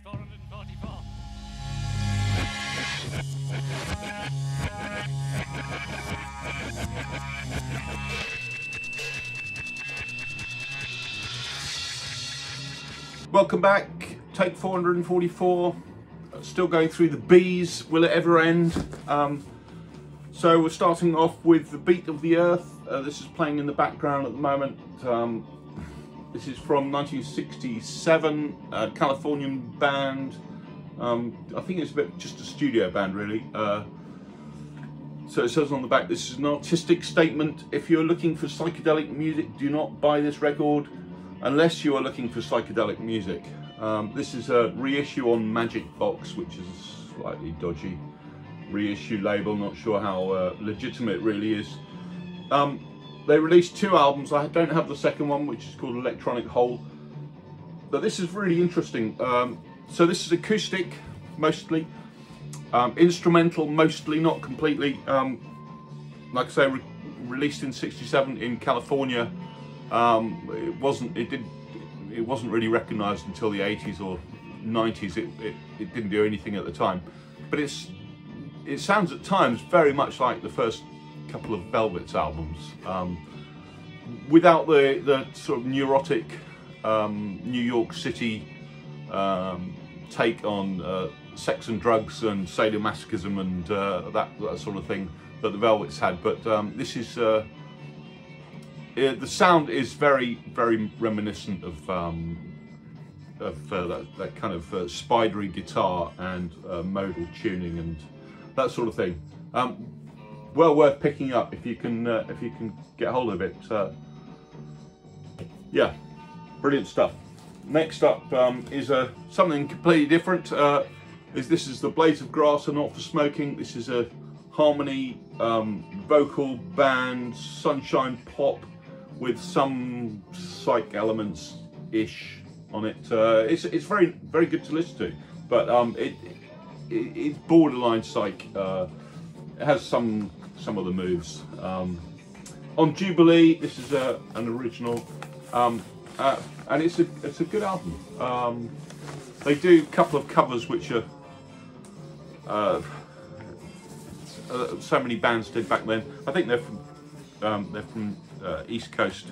444. Welcome back, take 444, still going through the B's, will it ever end? So we're starting off with The Beat of the Earth. This is playing in the background at the moment. This is from 1967, Californian band. I think it's just a studio band really. So it says on the back, this is an artistic statement. If you're looking for psychedelic music, do not buy this record unless you are looking for psychedelic music. This is a reissue on Magic Box, which is a slightly dodgy reissue label, not sure how legitimate it really is. They released 2 albums. I don't have the second one, which is called Electronic Hole, but this is really interesting. So this is acoustic mostly, instrumental mostly, not completely. Like I say, released in '67 in California. It wasn't really recognised until the 80s or 90s. It didn't do anything at the time, but it sounds at times very much like the first couple of Velvet's albums, without the sort of neurotic New York City take on sex and drugs and sadomasochism and that sort of thing that the Velvets had. But this is the sound is very reminiscent of that kind of spidery guitar and modal tuning and that sort of thing. Well worth picking up if you can get hold of it. Yeah, brilliant stuff. Next up is something completely different. This is The Blades of Grass Are Not for Smoking. This is a harmony vocal band, sunshine pop with some psych elements ish on it. It's very good to listen to, but it's borderline psych. It has some of the moves. On Jubilee, this is an original, and it's a good album. They do a couple of covers which are so many bands did back then. I think they're from East Coast.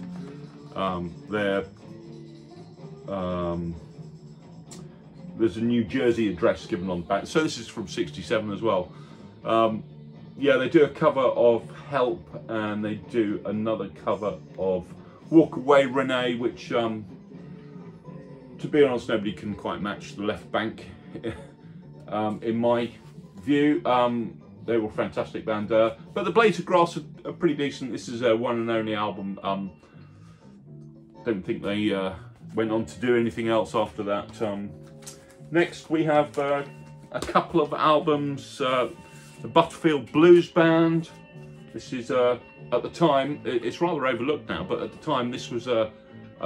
There's a New Jersey address given on the back. So this is from '67 as well. Yeah, they do a cover of Help, and they do another cover of Walk Away Renee, which to be honest, nobody can quite match the Left Bank in my view. They were a fantastic band, but the Blades of Grass are pretty decent. This is a one and only album. Don't think they went on to do anything else after that. Next we have a couple of albums. The Butterfield Blues Band. This is at the time, it's rather overlooked now, but at the time this was a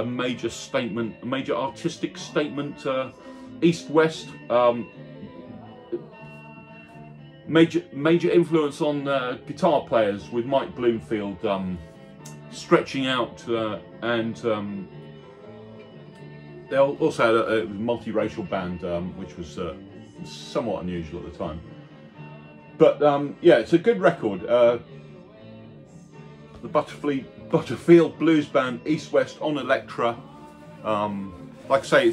major statement, a major artistic statement, East-West. Major influence on guitar players, with Mike Bloomfield stretching out, and they also had a multiracial band, which was somewhat unusual at the time. But yeah, it's a good record. The Butterfield Blues Band, East-West on Elektra. Like I say,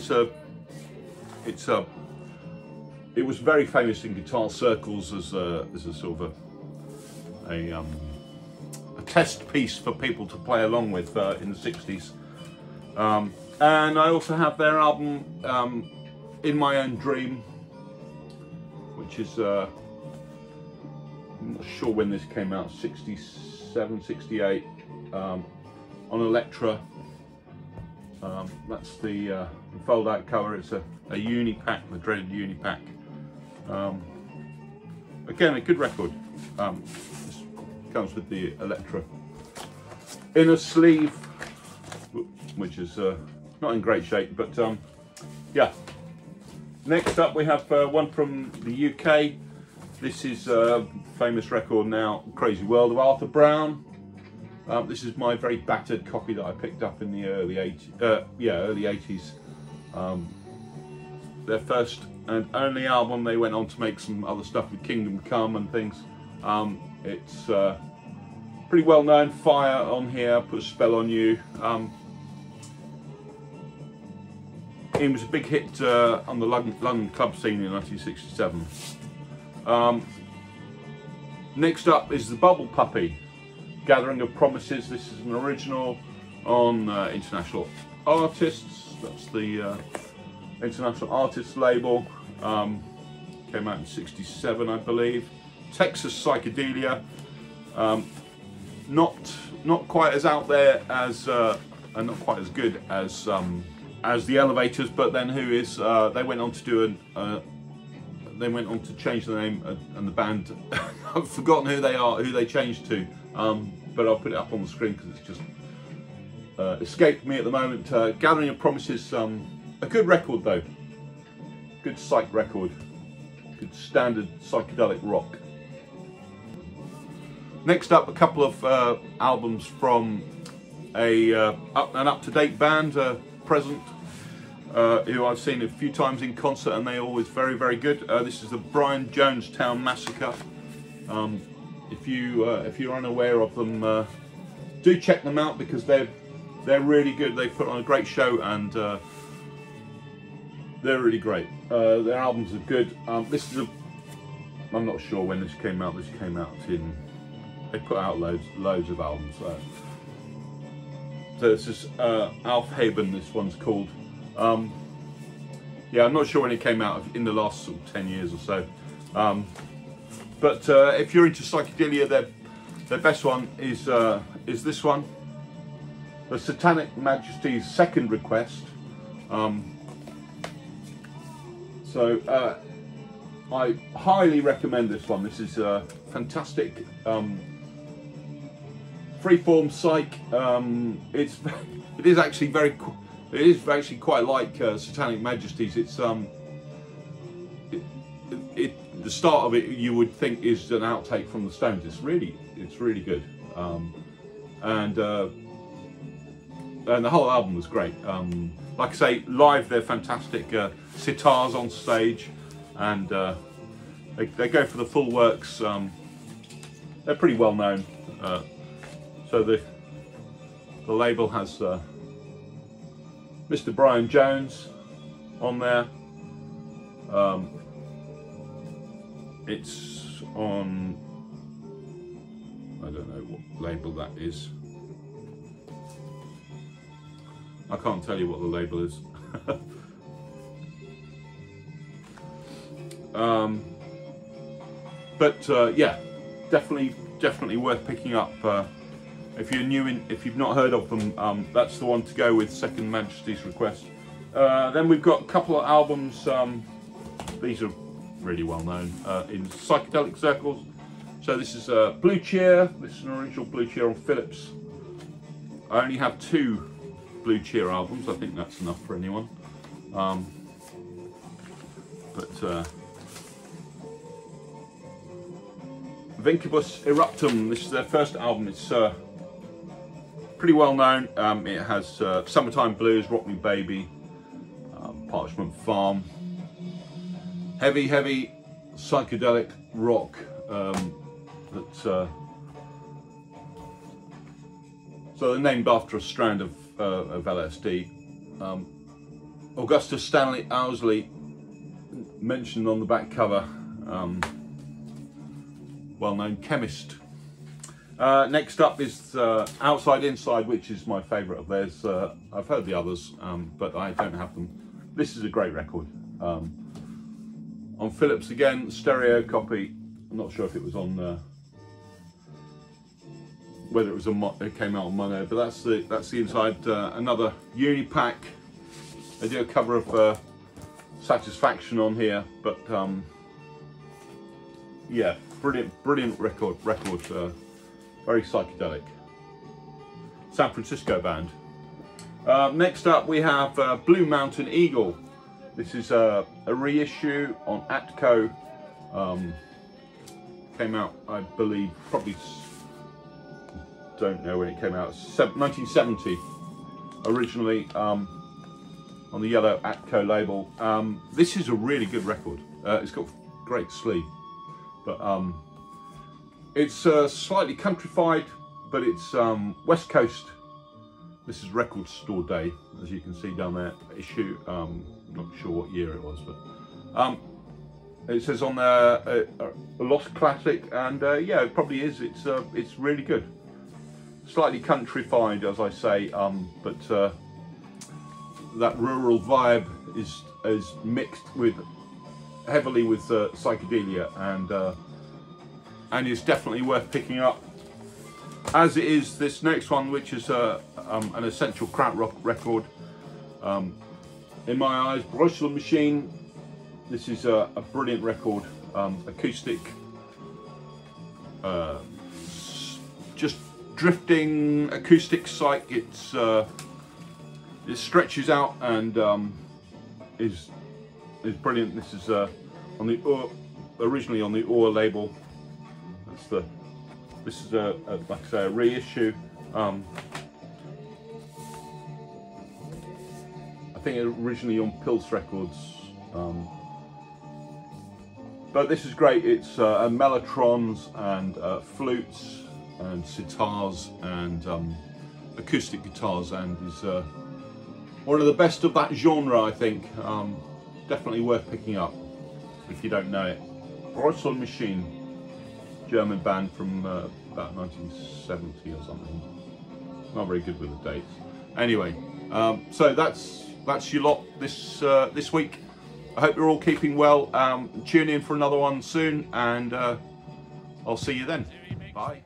it was very famous in guitar circles as a sort of a test piece for people to play along with in the '60s. And I also have their album In My Own Dream, which is I'm not sure when this came out, '67, '68, on Elektra. That's the fold-out cover. It's a uni-pack, the dreaded uni-pack. Again, a good record. This comes with the Elektra inner sleeve, which is not in great shape, but yeah. Next up we have one from the UK. This is a famous record now, Crazy World of Arthur Brown. This is my very battered copy that I picked up in the early 80s. their first and only album. They went on to make some other stuff with Kingdom Come and things. It's pretty well known. Fire on here, Put a Spell on You. It was a big hit on the London club scene in 1967. Next up is the Bubble Puppy, Gathering of Promises. This is an original on International Artists. That's the International Artists label. Came out in '67, I believe. Texas Psychedelia. Not quite as out there as and not quite as good as the Elevators, but then who is they went on to do they went on to change the name and the band. I've forgotten who they are, who they changed to, but I'll put it up on the screen because it's just escaped me at the moment. Gathering of Promises, a good record though, good psych record, good standard psychedelic rock. Next up, a couple of albums from an up-to-date band, present, who I've seen a few times in concert, and they're always very, very good. This is the Brian Jonestown Massacre. If you're unaware of them, do check them out because they're really good. They put on a great show, and they're really great. Their albums are good. This is I'm not sure when this came out. This came out in. They put out loads of albums. So this is Aufheben, this one's called. Yeah, I'm not sure when it came out, in the last sort of 10 years or so. But if you're into psychedelia, their best one is this one, the Satanic Majesty's Second Request. So I highly recommend this one. This is fantastic. Freeform psych. It is actually quite like Satanic Majesties. It's the start of it you would think is an outtake from the Stones. It's really good, and the whole album was great. Like I say, live they're fantastic. Sitars on stage, and they go for the full works. They're pretty well known. So the label has Mr. Brian Jones on there. It's on, I don't know what label that is. I can't tell you what the label is. But yeah, definitely worth picking up. If you've not heard of them, that's the one to go with. Second Majesty's Request. Then we've got a couple of albums. These are really well known in psychedelic circles. So this is Blue Cheer. This is an original Blue Cheer on Philips. I only have 2 Blue Cheer albums. I think that's enough for anyone. Vincubus Eruptum. This is their first album. It's pretty well known. It has Summertime Blues, Rock Me Baby, Parchment Farm. Heavy psychedelic rock. So they're named after a strand of LSD. Augustus Stanley Owsley, mentioned on the back cover, well-known chemist. Next up is Outside Inside, which is my favourite of theirs. I've heard the others, but I don't have them. This is a great record. On Philips again, stereo copy. I'm not sure if it was on, whether it was on, it came out on mono, but that's the inside. Another Unipack. They do a cover of Satisfaction on here, but yeah, brilliant record. Very psychedelic. San Francisco band. Next up we have Blue Mountain Eagle. This is a reissue on Atco. Came out, I believe, probably, don't know when it came out, 1970 originally. on the yellow Atco label. This is a really good record. It's got great sleeve, but it's slightly countrified, but it's West Coast. This is Record Store Day, as you can see down there, issue. Not sure what year it was, but it says on there a lost classic, and yeah, it probably is. It's really good. Slightly countrified, as I say, but that rural vibe is mixed with heavily with Psychedelia, and is definitely worth picking up. As it is this next one, which is an essential krautrock record. In my eyes, Broselmaschine. This is a brilliant record, acoustic, just drifting acoustic psych. It stretches out and is brilliant. This is on the originally on the label. This is like I say, a reissue. I think originally on Pils Records, but this is great. It's mellotrons and flutes and sitars and acoustic guitars, and is one of the best of that genre, I think. Definitely worth picking up if you don't know it. Broselmaschine, German band from about 1970 or something. Not very good with the dates. Anyway, so that's your lot this week. I hope you're all keeping well. Tune in for another one soon, and I'll see you then. Bye.